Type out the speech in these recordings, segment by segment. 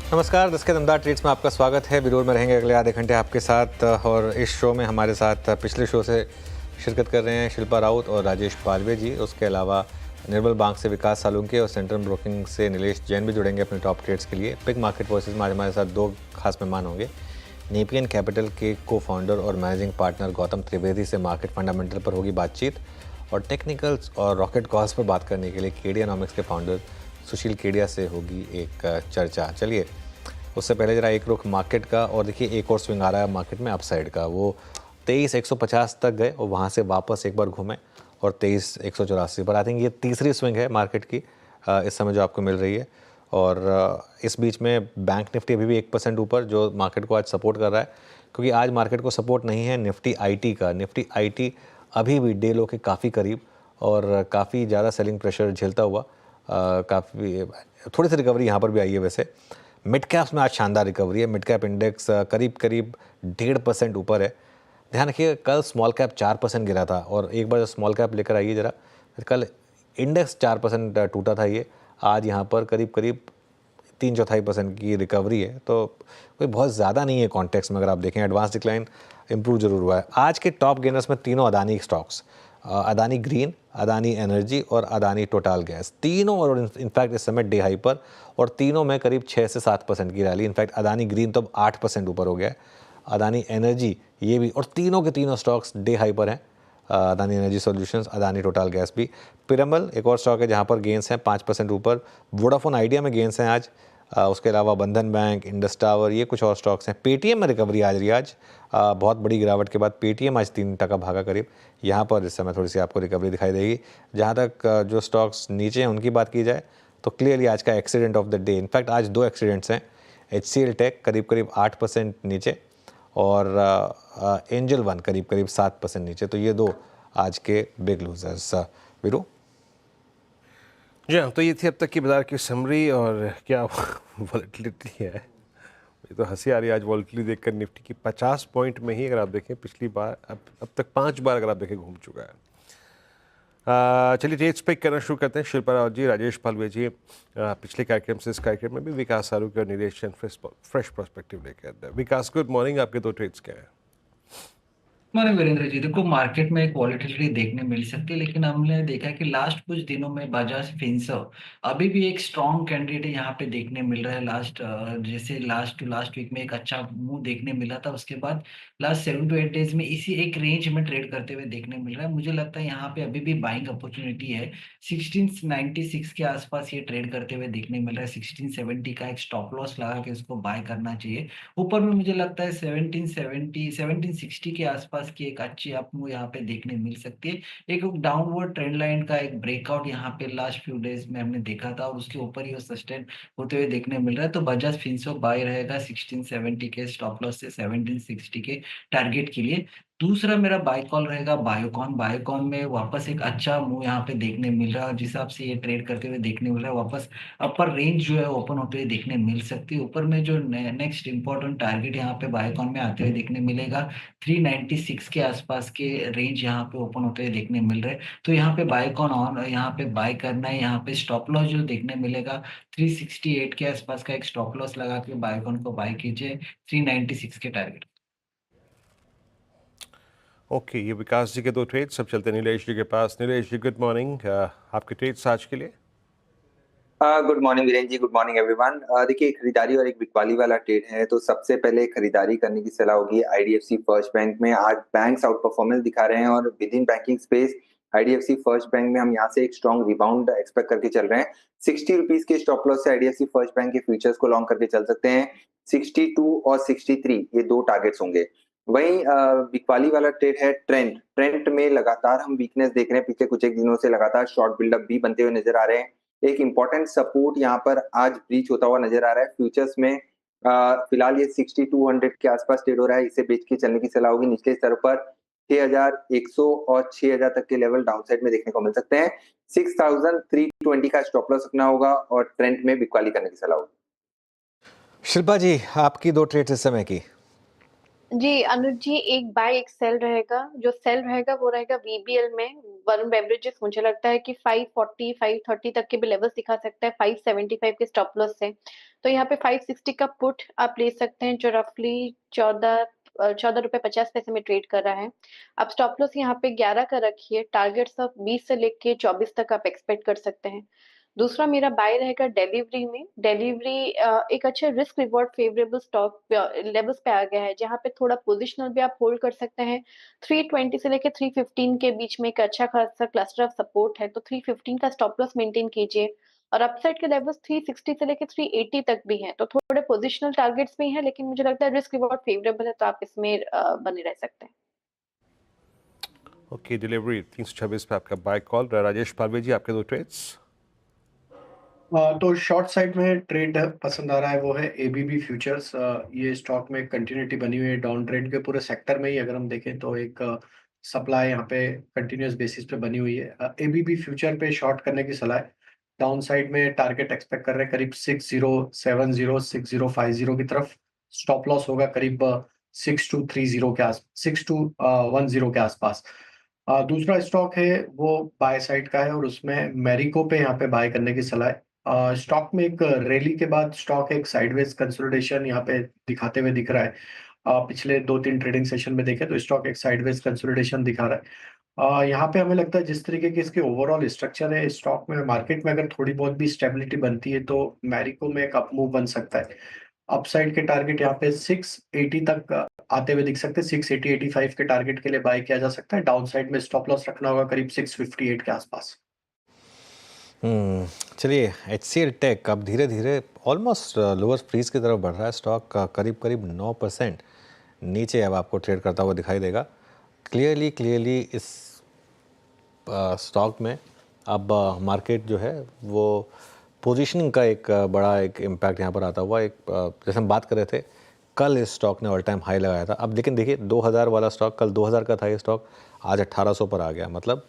नमस्कार, दस के दमदार ट्रेड्स में आपका स्वागत है। विरोध में रहेंगे अगले आधे घंटे आपके साथ और इस शो में हमारे साथ पिछले शो से शिरकत कर रहे हैं शिल्पा राउत और राजेश पालवे जी। उसके अलावा निर्मल बैंक से विकास सालुंके और सेंट्रल ब्रोकिंग से नीलेश जैन भी जुड़ेंगे अपने टॉप ट्रेड्स के लिए। पिक मार्केट वॉइसेस में आज हमारे साथ दो खास मेहमान होंगे। नेपियन कैपिटल के को फाउंडर और मैनेजिंग पार्टनर गौतम त्रिवेदी से मार्केट फंडामेंटल पर होगी बातचीत और टेक्निकल्स और रॉकेट कॉल्स पर बात करने के लिए केडियानॉमिक्स के फाउंडर सुशील केडिया से होगी एक चर्चा। चलिए उससे पहले जरा एक रुख मार्केट का, और देखिए एक और स्विंग आ रहा है मार्केट में अपसाइड का। वो 23,150 तक गए और वहाँ से वापस एक बार घूमे और 23,184 पर। आई थिंक ये तीसरी स्विंग है मार्केट की इस समय जो आपको मिल रही है। और इस बीच में बैंक निफ्टी अभी भी 1% ऊपर, जो मार्केट को आज सपोर्ट कर रहा है, क्योंकि आज मार्केट को सपोर्ट नहीं है निफ्टी आईटी का। निफ्टी आईटी अभी भी डे लो के काफ़ी करीब और काफ़ी ज़्यादा सेलिंग प्रेशर झेलता हुआ काफ़ी थोड़ी सी रिकवरी यहाँ पर भी आई है। वैसे मिड कैप्स में आज शानदार रिकवरी है। मिड कैप इंडेक्स करीब 1.5% ऊपर है। ध्यान रखिए कल स्मॉल कैप 4% गिरा था, और एक बार स्मॉल कैप लेकर आइए जरा, कल इंडेक्स 4% टूटा था। ये आज यहाँ पर करीब 3/4% की रिकवरी है, तो कोई बहुत ज़्यादा नहीं है कॉन्टेक्स्ट में। अगर आप देखें एडवांस डिक्लाइन इंप्रूव जरूर हुआ है। आज के टॉप गेनर्स में तीनों Adani stocks, Adani green, Adani energy और अदानी टोटल गैस, तीनों और इनफैक्ट इस समय डे हाई पर, और तीनों में करीब 6 से 7% की रैली। इनफैक्ट अदानी ग्रीन तो अब 8% ऊपर हो गया है, अदानी एनर्जी ये भी, और तीनों के तीनों स्टॉक्स डे हाई पर हैं। Adani energy solutions, Adani total gas भी। पिरामल एक और स्टॉक है जहाँ पर गेंस हैं 5% ऊपर। वोडाफोन आइडिया में गेंस हैं आज। उसके अलावा बंधन बैंक, इंडस टावर, ये कुछ और स्टॉक्स हैं। पेटीएम में रिकवरी आ रही है आज, बहुत बड़ी गिरावट के बाद पेटीएम आज 3% भागा करीब। यहाँ पर इस समय थोड़ी सी आपको रिकवरी दिखाई देगी। जहाँ तक जो स्टॉक्स नीचे हैं उनकी बात की जाए तो क्लियरली आज का accident of the day, in fact आज दो एक्सीडेंट्स हैं। HCL टेक करीब 8% नीचे और एंजल वन करीब 7% नीचे। तो ये दो आज के बिग लूजर्स। वीरू जी हाँ, तो ये थी अब तक की बाजार की समरी। और क्या वॉलेटिलिटी है, ये तो हंसी आ रही है आज वॉलेटिलिटी देखकर। निफ्टी की 50 पॉइंट में ही अगर आप देखें पिछली बार अब तक 5 बार अगर आप देखें घूम चुका है। चलिए रेट्स पिक करना शुरू करते हैं। शिल्पा रावत जी, राजेश पालवे जी पिछले कार्यक्रम से इस कार्यक्रम में भी विकास सालुंके और नीलेश जैन फ्रेश पर्सपेक्टिव लेके आते हैं। विकास, गुड मॉर्निंग। आपके दो ट्रेड्स क्या हैं? हमारे वीरेंद्र जी, देखो मार्केट में एक वॉलेटिलिटी देखने मिल सकती है, लेकिन हमने देखा कि लास्ट कुछ दिनों में बजाज फिनसर्व अभी भी एक स्ट्रॉन्ग कैंडिडेट यहाँ पे देखने मिल रहा है। जैसे लास्ट टू लास्ट वीक में एक अच्छा मूव देखने मिला था, उसके बाद लास्ट 7 to 8 डेज में इसी एक रेंज में ट्रेड करते हुए देखने मिल रहा है। मुझे लगता है यहाँ पे अभी भी बाइंग अपॉर्चुनिटी है। 1696 के आसपास ये ट्रेड करते हुए देखने मिल रहा है। 1670 का एक स्टॉप लॉस लगा के उसको बाय करना चाहिए। ऊपर में मुझे लगता है 1770 1760 के आसपास की एक अच्छी अप मूव यहाँ पे देखने मिल सकती है। एक डाउनवर्ड ट्रेंड लाइन का एक ब्रेकआउट यहाँ पे लास्ट फ्यू डेज में हमने देखा था, और उसके ऊपर ही वो सस्टेन होते हुए देखने मिल रहा है। तो बजाज फिनसर्व बाय रहेगा 1670 के स्टॉप लॉस से 1760 के टारगेट के लिए। दूसरा मेरा बाय कॉल रहेगा बायोकॉन। बायोकॉन में वापस एक अच्छा मूव यहाँ पे देखने मिल रहा है, और जिस हिसाब से ये ट्रेड करते हुए देखने मिल रहा है, वापस अपर रेंज जो है ओपन होते हुए देखने मिल सकती है। ऊपर में जो नेक्स्ट इंपॉर्टेंट टारगेट यहाँ पे बायोकॉन में आते हुए देखने मिलेगा, 396 के आसपास के रेंज यहाँ पे ओपन होते हुए देखने मिल रहे हैं। तो यहाँ पे बायोकॉन ऑन यहाँ पे बाय करना है। यहाँ पे स्टॉप लॉस जो देखने मिलेगा 368 के आसपास का एक स्टॉप लॉस लगा के बायोकॉन को बाय कीजिए 396 के टारगेट। ओके, ये विकास जी के दो ट्रेड्स। सब चलते हैं नीलेश जी के पास। नीलेश जी, गुड मॉर्निंग। आपके ट्रेड्स आज के लिए? Good morning Virendra ji, good morning everyone. देखिए खरीदारी और एक बिकवाली वाला ट्रेड है, तो सबसे पहले खरीदारी करने की सलाह होगी आईडीएफसी फर्स्ट बैंक में। आज बैंक्स आउट परफॉर्मेंस दिखा रहे हैं और with in banking space IDFC first bank में हम यहाँ से एक स्ट्रॉन्ग रिबाउंड एक्सपेक्ट करके चल रहे हैं। 60 रुपीज के स्टॉप लॉस से आईडीएफसी फर्स्ट बैंक के फ्यूचर्स को लॉन्ग करके चल सकते हैं। 62 और 63 ये दो टारगेट्स होंगे। वहीं बिकवाली वाला ट्रेड है ट्रेंड में लगातार हम वीकनेस देख रहे हैं। पिछले कुछ एक दिनों से लगातार शॉर्ट बिल्डअप भी बनते हुए नजर आ रहे हैं। एक इंपॉर्टेंट सपोर्ट यहाँ पर आज ब्रीच होता हुआ नजर आ रहा है फ्यूचर्स में। फिलहाल ये 6200 के आसपास ट्रेड हो रहा है, इसे बेच के चलने की सलाह होगी। निचले स्तर पर 6100 और 6000 तक के लेवल डाउनसाइड में देखने को मिल सकते हैं। 6320 का स्टॉप लॉस रखना होगा और ट्रेंड में बिकवाली करने की सलाह होगी। शिल्पा जी, आपकी दो ट्रेड्स इस समय की। जी, अनुज जी, एक बाय एक सेल रहेगा। जो सेल रहेगा वो रहेगा वीबीएल में। वरुण बेवरेजेस मुझे लगता है कि 540, 530 तक के भी लेवल्स दिखा सकता है 575 के स्टॉप लॉस से। तो यहाँ पे 560 का पुट आप ले सकते हैं जो रफली 14 रुपए 50 पैसे में ट्रेड कर रहा है। आप स्टॉप लॉस यहाँ पे 11 का रखिए। टारगेट्स आप 20 से लेके 24 तक आप एक्सपेक्ट कर सकते हैं। दूसरा मेरा बाय रहेगा डिलीवरी में। डिलीवरी एक अच्छे risk reward favourable stock levels पे आ गया है, जहाँ पे थोड़ा पोजिशनल भी आप होल्ड कर सकते हैं। 320 से लेके 315 के बीच में एक अच्छा खासा क्लस्टर ऑफ सपोर्ट है, तो 315 का स्टॉप लॉस मेंटेन कीजिए। और अपसाइड के लेवल्स 360 से लेके 380 तक भी हैं, तो थोड़े पोजिशनल टारगेट्स भी हैं, लेकिन मुझे लगता है रिस्क रिवॉर्ड फेवरेबल है, तो आप इसमें बने रह सकते हैं। ओके, डिलीवरी 326 पे आपका बाय कॉल। राजेश पालवे जी, आपके दो ट्रेड्स। तो शॉर्ट साइड में ट्रेड पसंद आ रहा है, वो है एबीबी फ्यूचर्स। ये स्टॉक में कंटिन्यूटी बनी हुई है डाउन ट्रेंड के पूरे सेक्टर में ही। अगर हम देखें तो एक सप्लाई यहाँ पे कंटिन्यूस बेसिस पे बनी हुई है। एबीबी फ्यूचर पे शॉर्ट करने की सलाह है। डाउन साइड में टारगेट एक्सपेक्ट कर रहे हैं करीब 6070 6050 की तरफ। स्टॉप लॉस होगा करीब 6230 के आस 6210 के आसपास। दूसरा स्टॉक है वो बाय साइड का है और उसमें मैरिको पे यहाँ पे बाय करने की सलाह है। स्टॉक में एक रैली के बाद स्टॉक एक साइडवेज कंसोलिडेशन यहाँ पे दिखाते हुए दिख रहा है। पिछले 2-3 ट्रेडिंग सेशन में देखें तो स्टॉक एक साइडवेज कंसोलिडेशन दिखा रहा है। यहाँ पे हमें लगता है जिस तरीके की इसकी ओवरऑल स्ट्रक्चर है स्टॉक में, मार्केट में अगर थोड़ी बहुत भी स्टेबिलिटी बनती है तो मैरिको में एक अप मूव बन सकता है। अपसाइड के टारगेट यहाँ पे 680 तक आते हुए दिख सकते हैं। 680-85 के टारगेट के लिए बाय किया जा सकता है। डाउन साइड में स्टॉप लॉस रखना होगा करीब 658 के आसपास। चलिए, HCL टेक अब धीरे धीरे ऑलमोस्ट लोअर फ्रीज की तरफ बढ़ रहा है। स्टॉक करीब करीब 9% नीचे अब आपको ट्रेड करता हुआ दिखाई देगा। क्लियरली इस स्टॉक में अब मार्केट जो है वो पोजीशनिंग का एक बड़ा एक इम्पैक्ट यहाँ पर आता हुआ। एक जैसे हम बात कर रहे थे, कल इस स्टॉक ने ऑल टाइम हाई लगाया था। अब लेकिन देखिए 2000 वाला स्टॉक, कल 2000 का था ये स्टॉक, आज 1800 पर आ गया, मतलब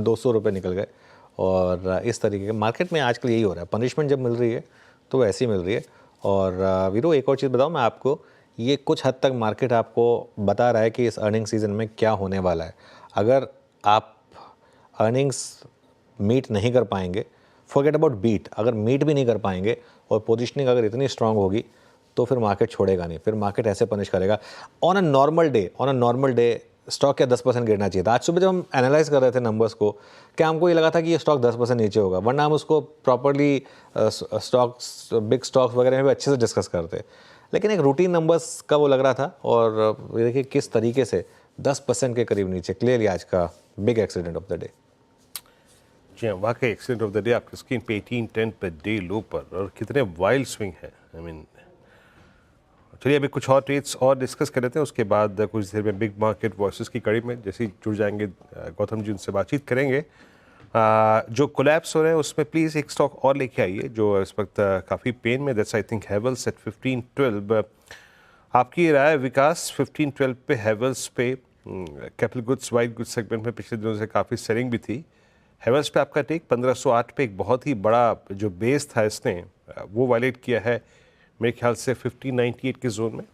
200 रुपये निकल गए। और इस तरीके के मार्केट में आजकल यही हो रहा है। पनिशमेंट जब मिल रही है तो ऐसी मिल रही है। और वीरो, एक और चीज़ बताऊँ मैं आपको, ये कुछ हद तक मार्केट आपको बता रहा है कि इस अर्निंग सीजन में क्या होने वाला है। अगर आप अर्निंग्स मीट नहीं कर पाएंगे, फॉरगेट अबाउट बीट, अगर मीट भी नहीं कर पाएंगे और पोजीशनिंग अगर इतनी स्ट्रांग होगी तो फिर मार्केट छोड़ेगा नहीं, फिर मार्केट ऐसे पनिश करेगा। On a normal day stock क्या 10% गिरना चाहिए था? आज सुबह जब हम एनालाइज कर रहे थे नंबर्स को, क्या हमको ये लगा था कि ये स्टॉक 10% नीचे होगा? वरना हम उसको प्रॉपर्ली स्टॉक्स, बिग स्टॉक्स वगैरह में भी अच्छे से डिस्कस करते। लेकिन एक रूटीन नंबर्स का वो लग रहा था। और देखिए किस तरीके से 10% के करीब नीचे, क्लियरली आज का big accident of the day. जी हाँ, वाकई एक्सीडेंट ऑफ द डे आपकी स्क्रीन पे 1810 पे डे लो पर, और कितने वाइल्ड स्विंग है। आई मीन, चलिए अभी कुछ और ट्रेड्स और डिस्कस कर लेते हैं, उसके बाद कुछ देर में बिग मार्केट वॉइसेस की कड़ी में जैसे ही जुड़ जाएंगे गौतम जी, उनसे बातचीत करेंगे। जो कोलैप्स हो रहे हैं उसमें प्लीज़ एक स्टॉक और लेके आइए जो इस वक्त काफ़ी पेन में, that's I think Havells at 1512। आपकी राय विकास? 1512 पे हैवेल्स पे, capital goods, white goods segment में पिछले दिनों से काफ़ी सेलिंग भी थी। हैवेल्स पे आपका टेक? 1508 पे एक बहुत ही बड़ा जो बेस था इसने वो वायलेट किया है मेरे ख्याल से 1598 के जोन में।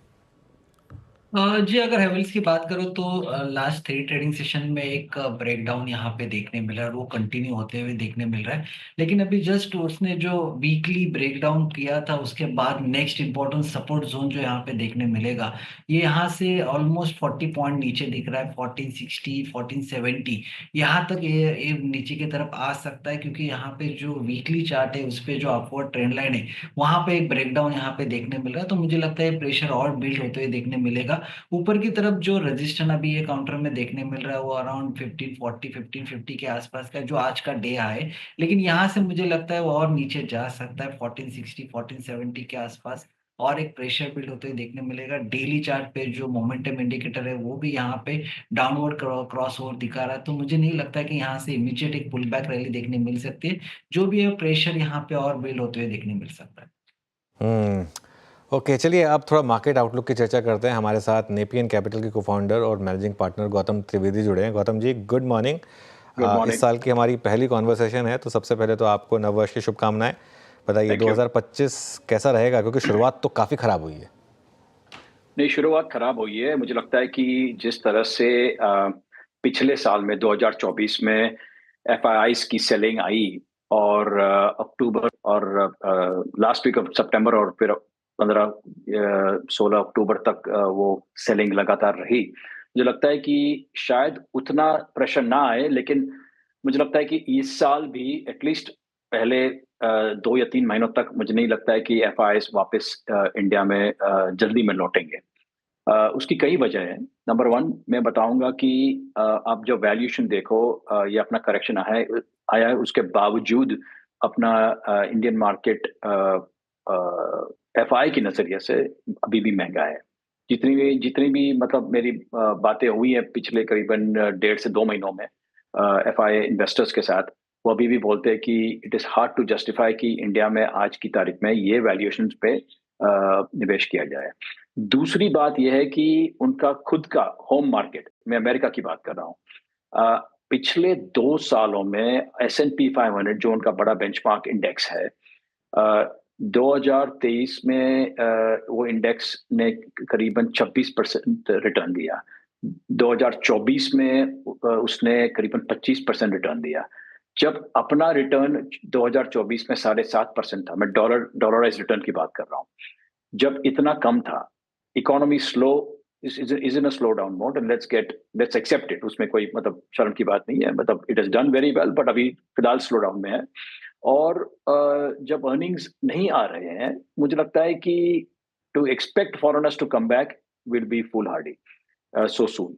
जी, अगर हेवल्स की बात करो तो लास्ट 3 ट्रेडिंग सेशन में एक ब्रेकडाउन यहाँ पे देखने मिला है और वो कंटिन्यू होते हुए देखने मिल रहा है। लेकिन अभी जस्ट उसने जो वीकली ब्रेकडाउन किया था उसके बाद नेक्स्ट इंपॉर्टेंट सपोर्ट जोन जो यहाँ पे देखने मिलेगा, ये यहाँ से ऑलमोस्ट 40 पॉइंट नीचे दिख रहा है। 1460, 1470 यहाँ तक ये नीचे की तरफ आ सकता है, क्योंकि यहाँ पे जो वीकली चार्ट है उस पे जो अपवर्ड ट्रेंड लाइन है वहां पे एक ब्रेकडाउन यहाँ पे देखने मिल रहा है। तो मुझे लगता है प्रेशर और बिल्ड होते हुए देखने मिलेगा। ऊपर की तरफ जो रजिस्टेंस अभी ये काउंटर में देखने मिल रहा है वो अराउंड 1540, 1550 के आसपास का जो आज का डे है। लेकिन यहाँ से मुझे लगता है वो और नीचे जा सकता है 1460, 1470 के आसपास, और एक प्रेशर बिल्ड होते हुए देखने मिलेगा। डेली चार्ट पे जो मोमेंटम इंडिकेटर है वो भी यहाँ पे डाउनवर्ड क्रॉस ओवर दिखा रहा है। तो मुझे नहीं लगता है कि यहाँ से इमीडिएट एक पुल बैक रैली देखने मिल सकती है। जो भी है प्रेशर यहाँ पे और बिल्ड होते हुए देखने मिल सकता है। ओके, चलिए अब थोड़ा मार्केट आउटलुक की चर्चा करते हैं। हमारे साथ नेपियन कैपिटल के को-फाउंडर और मैनेजिंग पार्टनर गौतम त्रिवेदी जुड़े हैं। Gautam ji, good morning. इस साल की हमारी पहली कॉन्वर्सेशन है, तो सबसे पहले तो आपको नववर्ष की शुभकामनाएं। बताइए 2025 कैसा रहेगा, क्योंकि शुरुआत तो काफ़ी ख़राब हुई है। नहीं, शुरुआत खराब हुई है। मुझे लगता है कि जिस तरह से पिछले साल में 2024 में एफआईआईज की सेलिंग आई और अक्टूबर और लास्ट वीक ऑफ सितंबर और फिर 15-16 अक्टूबर तक वो सेलिंग लगातार रही। मुझे लगता है कि शायद उतना प्रेशर ना आए, लेकिन मुझे लगता है कि इस साल भी एटलीस्ट पहले 2 या 3 महीनों तक मुझे नहीं लगता है कि एफआईआईज वापस इंडिया में जल्दी में लौटेंगे। उसकी कई वजह हैं। नंबर 1 मैं बताऊँगा कि आप जो वैल्यूएशन देखो, ये अपना करेक्शन आया है, उसके बावजूद अपना इंडियन मार्केट एफआई के नज़रिए से अभी भी महँगा है। जितनी भी मतलब मेरी बातें हुई हैं पिछले करीबन 1.5 से 2 महीनों में एफआई इन्वेस्टर्स के साथ, वो अभी भी बोलते हैं कि it is hard to justify कि इंडिया में आज की तारीख में ये वैल्यूएशंस पे निवेश किया जाए। दूसरी बात ये है कि उनका खुद का होम मार्केट, मैं अमेरिका की बात कर रहा हूँ, पिछले 2 सालों में एस&पी 500 जो उनका बड़ा बेंचमार्क इंडेक्स है, 2023 में वो इंडेक्स ने करीबन 26% रिटर्न दिया। 2024 में उसने करीबन 25% रिटर्न दिया। जब अपना रिटर्न 2024 में 7.5% था, मैं डॉलराइज्ड रिटर्न की बात कर रहा हूँ। जब इतना कम था, economy slow is in a slow down mode and let's accept it, उसमें कोई मतलब शर्म की बात नहीं है, मतलब it has done very well, but अभी फिलहाल स्लो डाउन में है। और जब अर्निंग्स नहीं आ रहे हैं, मुझे लगता है कि to expect foreigners to come back will be foolhardy so soon.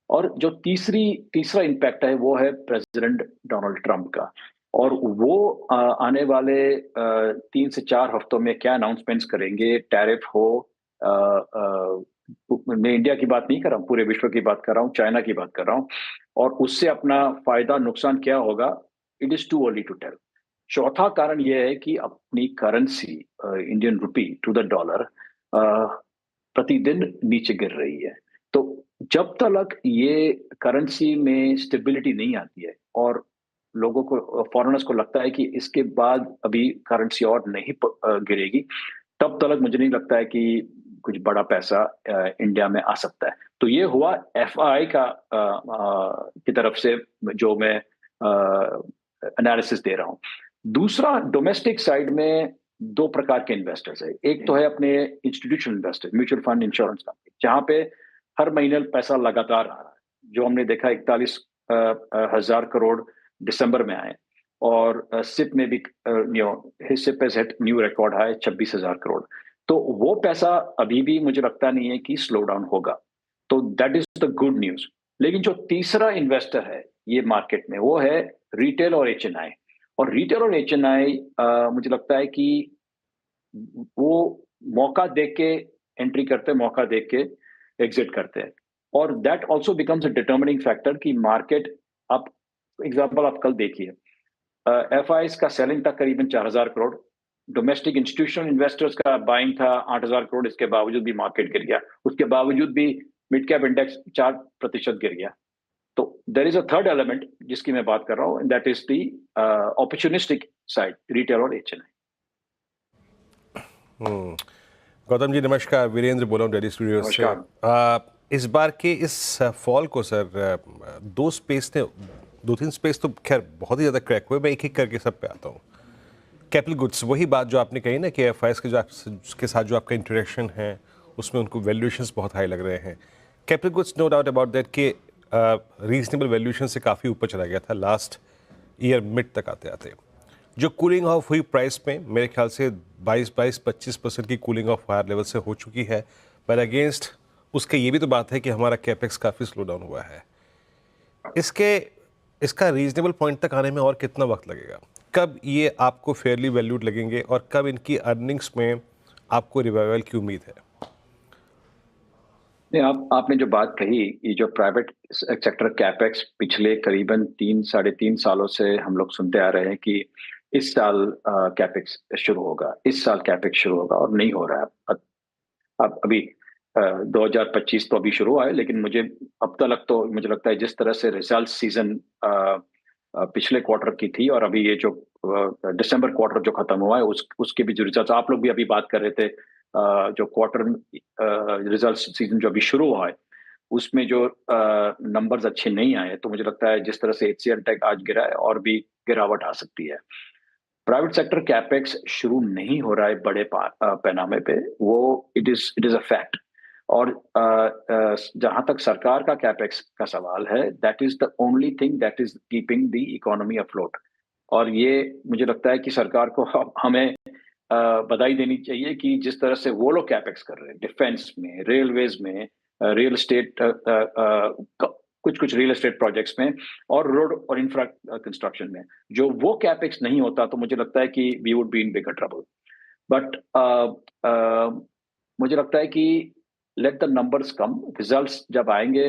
और जो तीसरा इम्पैक्ट है वो है प्रेसिडेंट डोनाल्ड ट्रंप का, और वो आने वाले 3 से 4 हफ्तों में क्या अनाउंसमेंट्स करेंगे, टैरिफ हो, मैं इंडिया की बात नहीं कर रहा हूँ, पूरे विश्व की बात कर रहा हूँ, चाइना की बात कर रहा हूँ, और उससे अपना फायदा नुकसान क्या होगा, it is too early to tell. चौथा कारण यह है कि अपनी currency Indian rupee to the dollar प्रतिदिन नीचे गिर रही है। तो जब तक ये करेंसी में स्टेबिलिटी नहीं आती है और लोगों को, फॉरेनर्स को लगता है कि इसके बाद अभी करेंसी और नहीं गिरेगी, तब तक मुझे नहीं लगता है कि कुछ बड़ा पैसा इंडिया में आ सकता है। तो ये हुआ एफआई की तरफ से जो मैं एनालिसिस दे रहा हूँ। दूसरा, डोमेस्टिक साइड में 2 प्रकार के इन्वेस्टर्स है। एक तो है अपने institutional investor, mutual fund, insurance company, जहां पे हर महीने पैसा लगातार आ रहा है, जो हमने देखा 41,000 करोड़ दिसंबर में आए, और सिप में भी SIP has hit new record high 26,000 crore. तो वो पैसा अभी भी मुझे लगता नहीं है कि स्लो डाउन होगा, तो that is the good news. लेकिन जो तीसरा इन्वेस्टर है ये मार्केट में, वो है रिटेल और एचएनआई। और रिटेल और एचएनआई मुझे लगता है कि वो मौका देख के एंट्री करते हैं, मौका देख के एग्जिट करते हैं, और that also becomes a determining factor कि मार्केट, आप एग्जांपल आप कल देखिए, एफआईएस का सेलिंग था करीबन 4,000 करोड़, डोमेस्टिक इंस्टीट्यूशनल इन्वेस्टर्स का बाइंग था 8,000 करोड़, इसके बावजूद भी मार्केट गिर गया, उसके बावजूद भी मिड कैप इंडेक्स 4% गिर गया। तो there is a third element जिसकी मैं बात कर रहा हूँ, that is the opportunistic side, retail और एचएनआई। गौतम जी नमस्कार, वीरेंद्र बोल रहा हूँ दिल्ली स्टूडियो से। इस बार के इस फॉल को सर 2-3 स्पेस तो खैर बहुत ही ज़्यादा क्रैक हुए, मैं एक करके सब पे आता हूँ। कैपिटल गुड्स, वही बात जो आपने कही ना कि एफआईएस के साथ जो आपका इंटरेक्शन है उसमें उनको वैल्यूएशंस बहुत हाई लग रहे हैं। Capital goods, no doubt about that कि रीजनेबल वैल्यूएशन से काफ़ी ऊपर चला गया था लास्ट ईयर मिड तक आते आते। जो कूलिंग ऑफ हुई प्राइस में मेरे ख्याल से 22-25% की कूलिंग ऑफ हायर लेवल से हो चुकी है, पर अगेंस्ट उसके ये भी तो बात है कि हमारा कैपेक्स काफ़ी स्लो डाउन हुआ है। इसका रीजनेबल पॉइंट तक आने में और कितना वक्त लगेगा? कब ये आपको फेयरली वैल्यूड लगेंगे और कब इनकी अर्निंग्स में आपको रिवाइवल की उम्मीद है? नहीं, आपने जो बात कही, ये जो प्राइवेट सेक्टर कैपेक्स पिछले करीबन 3-3.5 सालों से हम लोग सुनते आ रहे हैं कि इस साल कैपेक्स शुरू होगा, इस साल कैपेक्स शुरू होगा, और नहीं हो रहा है। अब अभी 2025 तो अभी हुआ है, लेकिन मुझे अब तक तो मुझे लगता है जिस तरह से रिजल्ट सीजन पिछले क्वार्टर की थी, और अभी ये जो दिसंबर क्वार्टर जो खत्म हुआ है उसके भी जो रिजल्ट, आप लोग भी अभी बात कर रहे थे जो क्वार्टर रिजल्ट सीजन जो अभी शुरू हुआ है उसमें जो नंबर्स अच्छे नहीं आए, तो मुझे लगता है जिस तरह से HCL टेक आज गिरा है और भी गिरावट आ सकती है। प्राइवेट सेक्टर कैपेक्स शुरू नहीं हो रहा है बड़े पैमाने पे, वो इट इज अ फैक्ट। और जहां तक सरकार का कैपेक्स का सवाल है, that is the only thing that is keeping the economy afloat. और ये मुझे लगता है कि सरकार को हमें बधाई देनी चाहिए कि जिस तरह से वो लोग कैपेक्स कर रहे हैं डिफेंस में, रेलवेज में, रियल एस्टेट, कुछ कुछ रियल एस्टेट प्रोजेक्ट्स में और रोड और इंफ्रा कंस्ट्रक्शन में, जो वो कैपेक्स नहीं होता तो मुझे लगता है कि we would be in bigger trouble. But मुझे लगता है कि let the numbers come, results जब आएंगे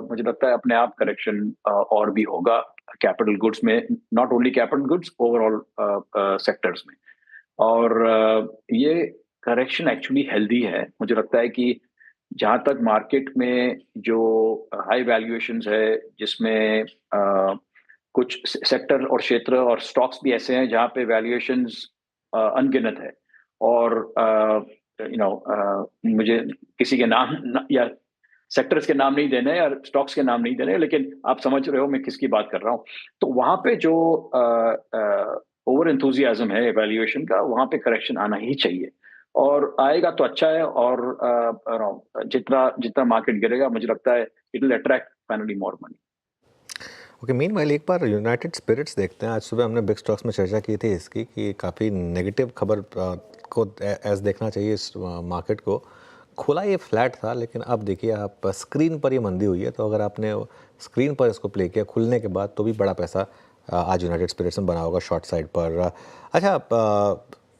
मुझे लगता है अपने आप करेक्शन और भी होगा कैपिटल गुड्स में, not only capital goods, overall sectors में। और ये करेक्शन एक्चुअली हेल्दी है। मुझे लगता है कि जहां तक मार्केट में जो हाई वैल्यूएशंस है, जिसमें कुछ सेक्टर और क्षेत्र और स्टॉक्स भी ऐसे हैं जहां पे वैल्यूएशंस अनगिनत है, और मुझे किसी के नाम या सेक्टर्स के नाम नहीं देने या स्टॉक्स के नाम नहीं देने, लेकिन आप समझ रहे हो मैं किसकी बात कर रहा हूँ। तो वहां पे जो ओवर एंथुजियाज्म है वैल्यूएशन का, वहां पे करेक्शन आना ही चाहिए, और आएगा तो अच्छा है। और जितना जितना मार्केट गिरेगा मुझे लगता है it will attract finally more money. Okay, meanwhile एक बार यूनाइटेड स्पिरिट्स देखते हैं। आज सुबह हमने बिग स्टॉक्स में चर्चा की थी इसकी कि काफ़ी नेगेटिव खबर को एज देखना चाहिए इस मार्केट को। खुला ये फ्लैट था, लेकिन अब देखिए आप स्क्रीन पर ये मंदी हुई है, तो अगर आपने स्क्रीन पर इसको प्ले किया खुलने के बाद तो भी बड़ा पैसा आज यूनाइटेड स्पिरिट्स में बना होगा शॉर्ट साइड पर। अच्छा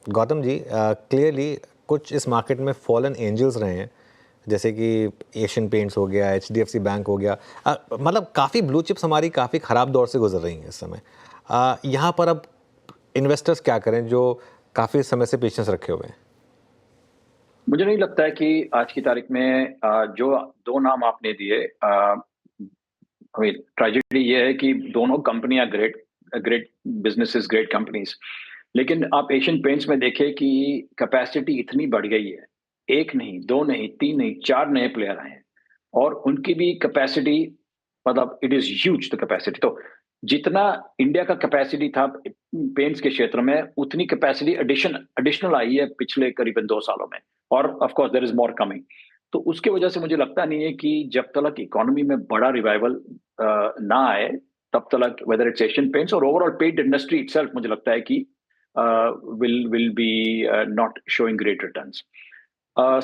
गौतम जी, क्लियरली कुछ इस मार्केट में फॉलन एंजल्स रहे हैं, जैसे कि एशियन पेंट्स हो गया, HDFC बैंक हो गया, मतलब काफ़ी ब्लू चिप्स हमारी काफ़ी ख़राब दौर से गुजर रही हैं इस समय। यहाँ पर अब इन्वेस्टर्स क्या करें जो काफ़ी समय से पेशेंस रखे हुए हैं? मुझे नहीं लगता है कि आज की तारीख में जो दो नाम आपने दिए, ट्रेजेडी ये है कि दोनों कंपनियां ग्रेट बिजनेसेस, ग्रेट कंपनीज, लेकिन आप एशियन पेंट्स में देखें कि कैपेसिटी इतनी बढ़ गई है, एक नहीं, दो नहीं, तीन नहीं, 4 नए प्लेयर आए हैं, और उनकी भी कैपेसिटी, मतलब it is huge the capacity. तो जितना इंडिया का कैपेसिटी था पेंट्स के क्षेत्र में, उतनी कैपेसिटी एडिशनल आई है पिछले करीबन 2 सालों में, और of course there is more coming. तो उसके वजह से मुझे लगता नहीं है कि जब तक इकोनॉमी में बड़ा रिवाइवल ना आए, तब तक वेदर इट्स एशियन पेंट्स और ओवरऑल पेंट इंडस्ट्री इटसेल्फ, मुझे लगता है कि will be not showing great returns.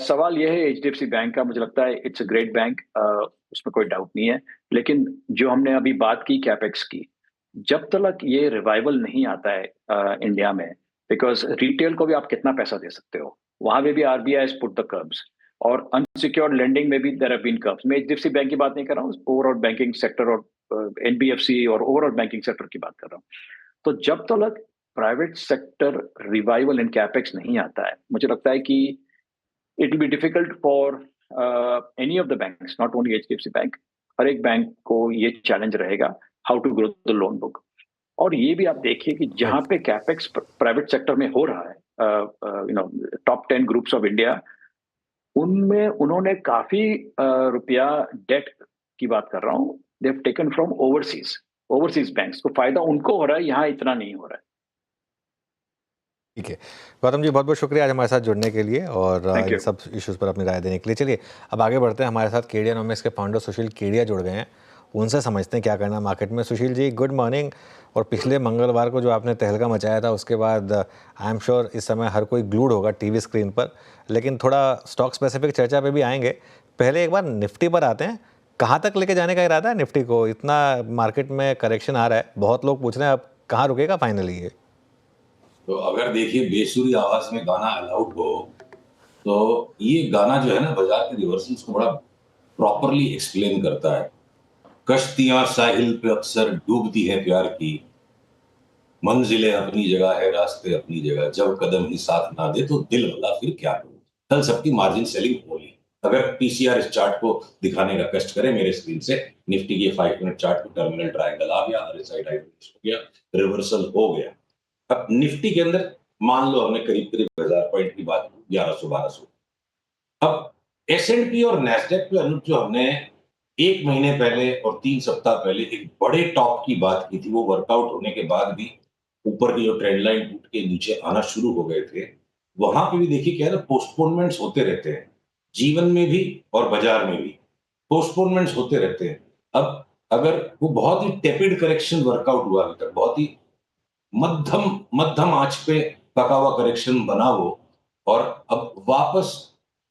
सवाल यह है HDFC बैंक का, मुझे लगता है इट्स अ ग्रेट बैंक, उसमें कोई डाउट नहीं है, लेकिन जो हमने अभी बात की कैपेक्स की, जब तक ये रिवाइवल नहीं आता है इंडिया में, बिकॉज रिटेल को भी आप कितना पैसा दे सकते हो, वहां पे भी RBI has put the curbs, और अनसिक्योर्ड लेंडिंग में भी देयर हैव बीन कर्ब्स। मैं HDFC बैंक की बात नहीं कर रहा हूँ, ओवरऑल बैंकिंग सेक्टर और NBFC और ओवरऑल बैंकिंग सेक्टर की बात कर रहा हूँ। तो जब तक private sector revival in capex नहीं आता है, मुझे लगता है कि it will be difficult for any of the banks, not only HDFC bank. हर एक बैंक को ये चैलेंज रहेगा how to grow the loan book. और ये भी आप देखिए कि जहां पे कैपेक्स प्राइवेट सेक्टर में हो रहा है, टॉप 10 ग्रुप्स ऑफ इंडिया, उनमें उन्होंने काफी रुपया डेट की बात कर रहा हूँ, they have taken from overseas banks, तो फायदा उनको हो रहा है, यहाँ इतना नहीं हो रहा है। ठीक है गौतम जी, बहुत बहुत शुक्रिया आज हमारे साथ जुड़ने के लिए और इन सब इश्यूज़ पर अपनी राय देने के लिए। चलिए अब आगे बढ़ते हैं, हमारे साथ केडियानोमिक्स के फाउंडर सुशील केडिया जुड़ गए हैं, उनसे समझते हैं क्या करना मार्केट में। Sushil ji, good morning. और पिछले मंगलवार को जो आपने तहलका मचाया था, उसके बाद आई एम श्योर इस समय हर कोई ग्लूड होगा टीवी स्क्रीन पर, लेकिन थोड़ा स्टॉक स्पेसिफिक चर्चा पे भी आएंगे। पहले एक बार निफ्टी पर आते हैं, कहाँ तक लेके जाने का इरादा है निफ्टी को? इतना मार्केट में करेक्शन आ रहा है, बहुत लोग पूछ रहे हैं अब कहाँ रुकेगा फाइनली ये? तो अगर देखिए बेसुरी आवाज में गाना अलाउड हो, तो ये गाना जो है ना बाजार के रिवर्सल्स को बड़ा प्रॉपरली एक्सप्लेन करता है। कश्तियां साहिल पे अक्सर डूबती है प्यार की, मंजिलें अपनी जगह है, रास्ते अपनी जगह, जब कदम ही साथ ना दे तो दिल भला फिर क्या करूं। कल सबकी मार्जिन सेलिंग होगी। अगर पीसीआर इस चार्ट को दिखाने का कष्ट करे मेरे स्क्रीन से, निफ्टी के 5 मिनट चार्ट को टर्मिनल ट्रायंगल आ गया, RSI डाइवर्जेंस हो गया, रिवर्सल हो गया। अब निफ्टी के अंदर मान लो हमने करीब 1000 पॉइंट की बात, 1100-1200, अब S&P और नैस्डैक पे अनुज जो हमने 1 महीने पहले और 3 सप्ताह पहले एक बड़े टॉप की बात की थी, वो वर्कआउट होने के बाद भी ऊपर की जो ट्रेंड लाइन टूट के नीचे आना शुरू हो गए थे, वहां पे भी देखिए क्या है ना, पोस्टपोनमेंट्स होते रहते हैं, जीवन में भी और बाजार में भी पोस्टपोनमेंट्स होते रहते हैं। अब अगर वो बहुत ही टेपिड करेक्शन वर्कआउट हुआ अभी तक, बहुत ही मध्यम मध्यम आंच पे पका हुआ करेक्शन बना वो, और अब वापस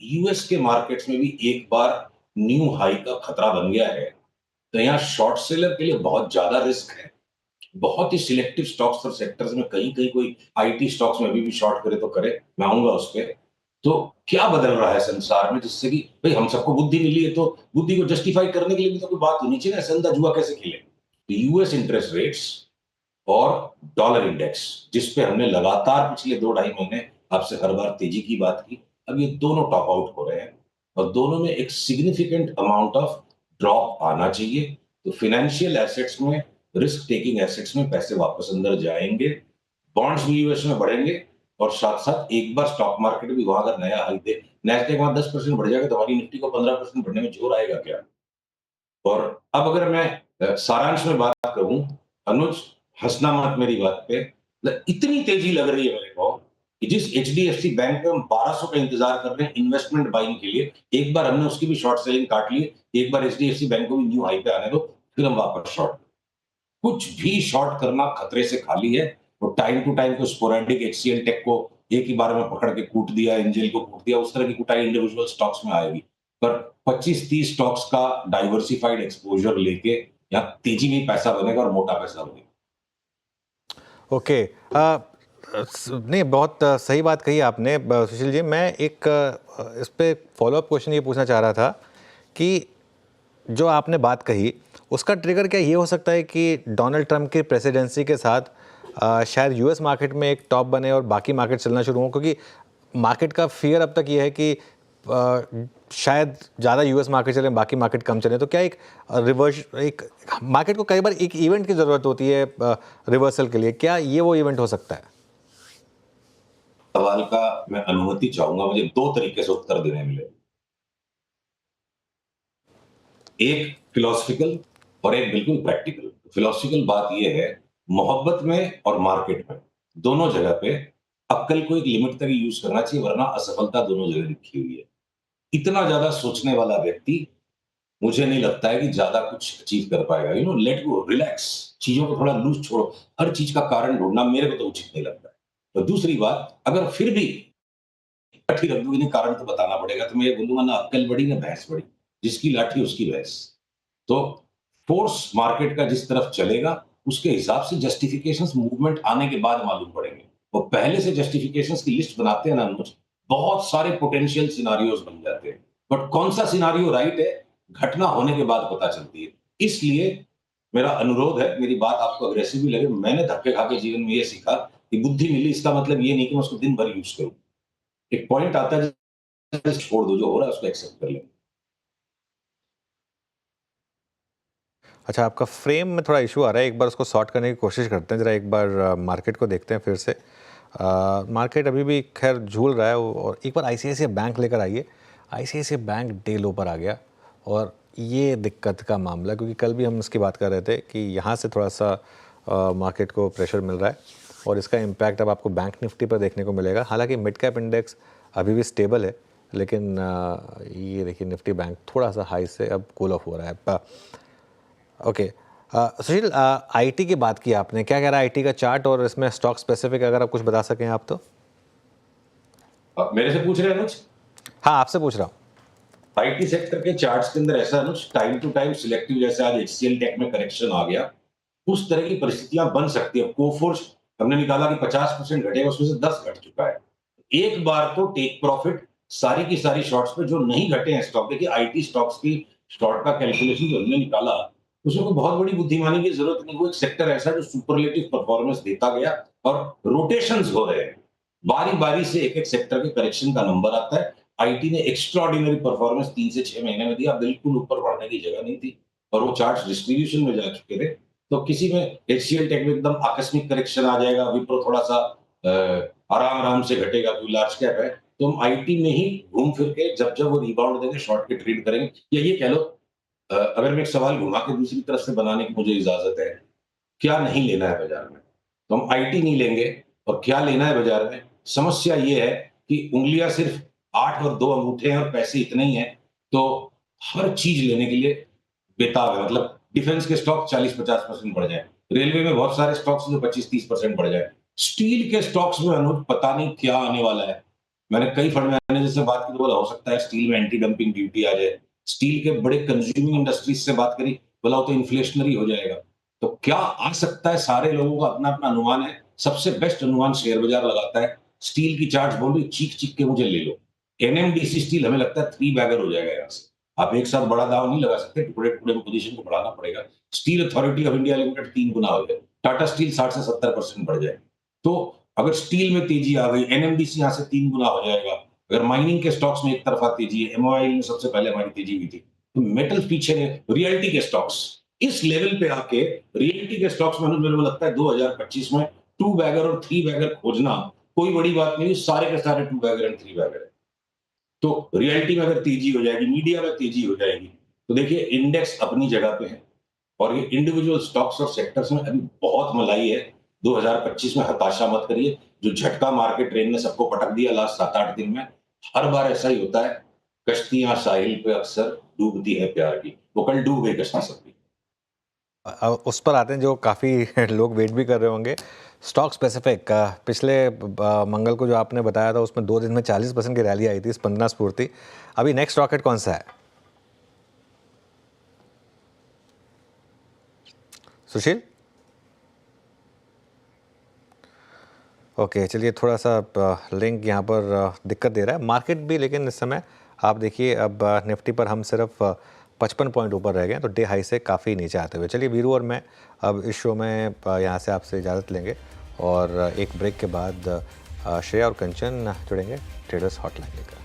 यूएस के मार्केट्स में भी एक बार न्यू हाई का खतरा बन गया है, तो यहाँ शॉर्ट सेलर के लिए बहुत ज्यादा रिस्क है। बहुत ही सिलेक्टिव स्टॉक्स और सेक्टर्स में कहीं कहीं कोई आईटी स्टॉक्स में अभी भी शॉर्ट करे तो करे, मैं आऊंगा उस पर। तो क्या बदल रहा है संसार में जिससे कि भाई हम सबको बुद्धि मिली है, तो बुद्धि को जस्टिफाई करने के लिए भी तो कोई बात होनी चाहिए ना, ऐसे अंधा जुआ कैसे खेले। तो यूएस इंटरेस्ट रेट्स और डॉलर इंडेक्स, जिस पे हमने लगातार पिछले 2-2.5 महीने आपसे हर बार तेजी की बात की, अब ये दोनों टॉप आउट हो रहे हैं और दोनों में एक सिग्निफिकेंट अमाउंट ऑफ ड्रॉप आना चाहिए। तो फाइनेंशियल एसेट्स में, रिस्क टेकिंग एसेट्स में पैसे वापस अंदर जाएंगे, बॉन्ड्स भी यूएस में बढ़ेंगे, और साथ साथ एक बार स्टॉक मार्केट भी वहां अगर नया हाई दे, नैस्डैक वहां 10% बढ़ जाएगा तो हमारी निफ्टी को 15% बढ़ने में जोर आएगा क्या। और अब अगर मैं सारांश में बात करूं, अनुज हंसना मत मेरी बात पे, इतनी तेजी लग रही है मेरे को कि जिस एचडीएफसी बैंक में हम 1200 का इंतजार कर रहे हैं इन्वेस्टमेंट बाइंग के लिए, एक बार हमने उसकी भी शॉर्ट सेलिंग काट ली, एक बार एचडीएफसी बैंक को भी न्यू हाई पे आने दो, फिर हम वापस शॉर्ट। कुछ भी शॉर्ट करना खतरे से खाली है। और टाइम टू टाइम को स्पोरेडिक एचसीएल टेक को एक ही बार में पकड़ के कूट दिया, एंजल को कूट दिया, उस तरह की कुटाई इंडिविजुअल स्टॉक्स में आएगी, पर 25-30 स्टॉक्स का डाइवर्सिफाइड एक्सपोजर लेके यहाँ तेजी में पैसा बनेगा और मोटा पैसा बनेगा। ओके, नहीं, बहुत सही बात कही आपने सुशील जी। मैं एक इस पे फॉलोअप क्वेश्चन ये पूछना चाह रहा था कि जो आपने बात कही उसका ट्रिगर क्या ये हो सकता है कि डोनाल्ड ट्रंप की प्रेसिडेंसी के साथ शायद यूएस मार्केट में एक टॉप बने और बाकी मार्केट चलना शुरू हो, क्योंकि मार्केट का फियर अब तक ये है कि शायद ज़्यादा यूएस मार्केट चले, बाकी मार्केट कम चले। तो क्या एक रिवर्स, एक मार्केट को कई बार एक इवेंट की ज़रूरत होती है रिवर्सल के लिए, क्या ये वो इवेंट हो सकता है? सवाल का मैं अनुमति चाहूंगा, मुझे 2 तरीके से उत्तर देने मिले, एक फिलोसफिकल और एक बिल्कुल प्रैक्टिकल। फिलोसफिकल बात यह है, मोहब्बत में और मार्केट में दोनों जगह पे अक्ल को एक लिमिट तक यूज करना चाहिए, वरना असफलता दोनों जगह लिखी हुई है। इतना ज्यादा सोचने वाला व्यक्ति मुझे नहीं लगता है कि ज्यादा कुछ अचीव कर पाएगा। लेट गो, रिलैक्स, चीजों को थोड़ा लूज छोड़ो, हर चीज का कारण ढूंढना मेरे को तो उचित नहीं लगता है। तो दूसरी बात, अगर फिर भी लाठी रख दूंगी, कारण तो बताना पड़ेगा, तो मैं ये बोलूंगा ना अक्ल बड़ी ना भैंस बड़ी, जिसकी लाठी उसकी भैंस। तो फोर्स मार्केट का जिस तरफ चलेगा उसके हिसाब से जस्टिफिकेशंस मूवमेंट आने के बाद मालूम पड़ेंगे, और पहले से जस्टिफिकेशंस की लिस्ट बनाते हैं ना अनुज, बहुत सारे पोटेंशियल सिनारियोज बन जाते हैं, बट कौन सा सिनारियो राइट है घटना होने के बाद पता चलती है। इसलिए मेरा अनुरोध है, मेरी बात आपको अग्रेसिव भी लगे, मैंने धक्के खा के जीवन में ये सीखा कि बुद्धि मिली इसका मतलब ये नहीं कि मैं उसको दिन भर यूज करूं। एक पॉइंट आता है, छोड़ दो, जो हो रहा है उसको एक्सेप्ट कर ले। अच्छा, आपका फ्रेम में थोड़ा इशू आ रहा है, एक बार उसको सॉर्ट करने की कोशिश करते हैं, ज़रा एक बार मार्केट को देखते हैं फिर से। मार्केट अभी भी खैर झूल रहा है, और एक बार आईसीआईसीआई बैंक लेकर आइए। आईसीआईसीआई बैंक डे लो पर आ गया, और ये दिक्कत का मामला, क्योंकि कल भी हम इसकी बात कर रहे थे कि यहाँ से थोड़ा सा मार्केट को प्रेशर मिल रहा है, और इसका इम्पैक्ट अब आपको बैंक निफ्टी पर देखने को मिलेगा। हालांकि मिड कैप इंडेक्स अभी भी स्टेबल है, लेकिन ये देखिए निफ्टी बैंक थोड़ा सा हाई से अब कूल ऑफ हो रहा है। ओके, सुशील, आईटी की बात की आपने, क्या कह रहा है आईटी का चार्ट, और इसमें स्टॉक स्पेसिफिक अगर आप कुछ बता सकें आप तो। मेरे से पूछ रहे हैं अनुज? हाँ, आपसे पूछ रहा हूँ। आईटी सेक्टर के चार्ट्स के अंदर ऐसा अनुज, टाइम टू टाइम सिलेक्टिव, जैसे आज एचसीएल टेक में करेक्शन आ गया, उस तरह की परिस्थितियां बन सकती है। कोफोर्ज हमने निकाला कि 50% घटेगा, उसमें से 10 घट चुका है। एक बार तो टेक प्रॉफिट सारी की सारी शॉर्ट्स पे जो नहीं घटे हैं स्टॉक, देखिए आईटी स्टॉक्स की शॉर्ट का कैलकुलेशन जो हमने निकाला, उसमें कोई बहुत बड़ी बुद्धिमानी की जरूरत नहीं। वो एक सेक्टर ऐसा जो सुपरलेटिव परफॉर्मेंस देता गया और रोटेशंस हो रहे हैं, बारी बारी से एक एक सेक्टर के करेक्शन का नंबर आता है। आईटी ने एक्स्ट्राऑर्डिनरी परफॉर्मेंस 3 से 6 महीने में दिया, बिल्कुल ऊपर बढ़ने की जगह नहीं थी, और वो चार्ट्स डिस्ट्रीब्यूशन में जा चुके थे। तो किसी में एचसीएल टेक में एकदम आकस्मिक करेक्शन आ जाएगा, विप्रो थोड़ा सा आराम आराम से घटेगा, कोई लार्ज कैप है, तो हम आईटी में ही घूम फिर के जब जब वो रिबाउंड देंगे शॉर्ट के ट्रेड करेंगे, या ये कह लो अगर मैं एक सवाल घुमा के दूसरी तरफ से बनाने की मुझे इजाजत है, क्या नहीं लेना है बाजार में? तो हम आईटी नहीं लेंगे। और क्या लेना है बाजार में? समस्या ये है कि उंगलियां सिर्फ 8 और 2 अंगूठे हैं और पैसे इतने ही हैं, तो हर चीज लेने के लिए बेताब है। मतलब डिफेंस के स्टॉक 40-50% बढ़ जाए, रेलवे में बहुत सारे स्टॉक्स जो 25-30% बढ़ जाए, स्टील के स्टॉक्स में अनुज पता नहीं क्या आने वाला है। मैंने कई फंड मैनेजर से बात की तो बोला हो सकता है स्टील में एंटी डंपिंग ड्यूटी आ जाए। स्टील के बड़े कंज्यूमिंग इंडस्ट्रीज से बात करी, बोला वो तो इन्फ्लेशनरी हो जाएगा। तो क्या आ सकता है, सारे लोगों का अपना अपना अनुमान है। सबसे बेस्ट अनुमान शेयर बाजार लगाता है। स्टील की चार्ट बोल रही चीख चीख के मुझे ले लो। एनएमडीसी स्टील हमें लगता है 3 बैगर हो जाएगा यहाँ से। आप एक साथ बड़ा दाव नहीं लगा सकते, टुकड़े टुकड़े में पोजीशन को बढ़ाना पड़ेगा। Steel authority of India limited 3 गुना हो जाए, टाटा स्टील 60 से 70% बढ़ जाए। तो अगर स्टील में तेजी आ गई, एनएमडीसी यहाँ से 3 गुना हो जाएगा। अगर माइनिंग के स्टॉक्स में एक तरफा तेजी है, एमओआई में सबसे पहले हमारी तेजी हुई थी, तो मेटल पीछे ने रियल्टी के स्टॉक्स इस लेवल पे आके, रियल्टी के स्टॉक्स में मेरे को लगता है 2025 में 2 बैगर और 3 बैगर खोजना कोई बड़ी बात नहीं, सारे के सारे 2 बैगर एंड 3 बैगर है। तो रियल्टी में अगर तेजी हो जाएगी, मीडिया में तेजी हो जाएगी, तो देखिए इंडेक्स अपनी जगह पे है और ये इंडिविजुअल स्टॉक्स और सेक्टर्स में अभी बहुत मलाई है। 2025 में हताशा मत करिए। जो झटका मार्केट ट्रेन ने सबको पटक दिया लास्ट 7-8 दिन में, हर बार ऐसा ही होता है। कश्तियां साहिल पे अक्सर डूबती है प्यार की, वो कल डूब गई कश्ती सबकी। उस पर आते हैं जो काफ़ी लोग वेट भी कर रहे होंगे, स्टॉक स्पेसिफिक। पिछले मंगल को जो आपने बताया था उसमें 2 दिन में 40% की रैली आई थी स्पंदना स्फूर्ति। अभी नेक्स्ट रॉकेट कौन सा है सुशील? ओके, चलिए थोड़ा सा लिंक यहाँ पर दिक्कत दे रहा है मार्केट भी, लेकिन इस समय आप देखिए अब निफ्टी पर हम सिर्फ 55 पॉइंट ऊपर रह गए, तो डे हाई से काफ़ी नीचे आते हुए। चलिए वीरू और मैं अब इस शो में यहाँ से आपसे इजाज़त लेंगे और एक ब्रेक के बाद श्रेया और कंचन जुड़ेंगे ट्रेडर्स हॉटलाइन लेकर।